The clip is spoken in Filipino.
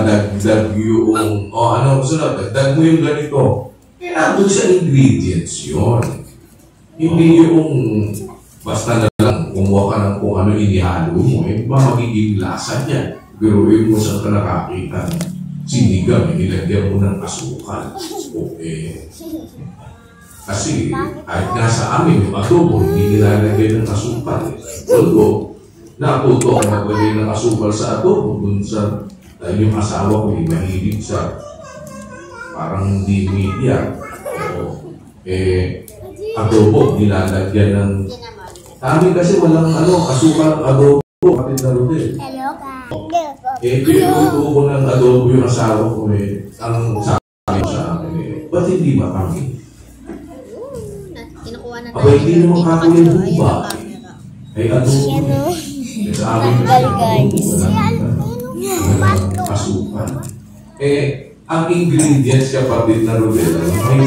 dagdag yung, ano, gusto na, dagdag mo yung ganito. Kaya doon sa ingredients yun. Hindi yung basta na lang kumuha ka ng kung ano inihalo mo, ba magiging lasa niya. Pero yung mo saan ka nakakita, sinigang, nilagyan mo ng asukal. Okay. Kasi kahit nasa amin yung adobo, hindi nilalagay ng asukal. Although, natuto ako maglagay ng asukal sa adobo dun sa yung asawa ko mahilig sa parang hindi media. Adobo, nilalagyan ng kami kasi walang asukal adobo. Kapit na Rodel. Hello guys. Pinuto ko ng adobo yung asawa ko ang sabi sa akin ba't hindi ba kami? Aba, hindi naman kakulit mo ba? Ay adobo. Sa amin asukal. Ang ingredients kapatid na Rodel, may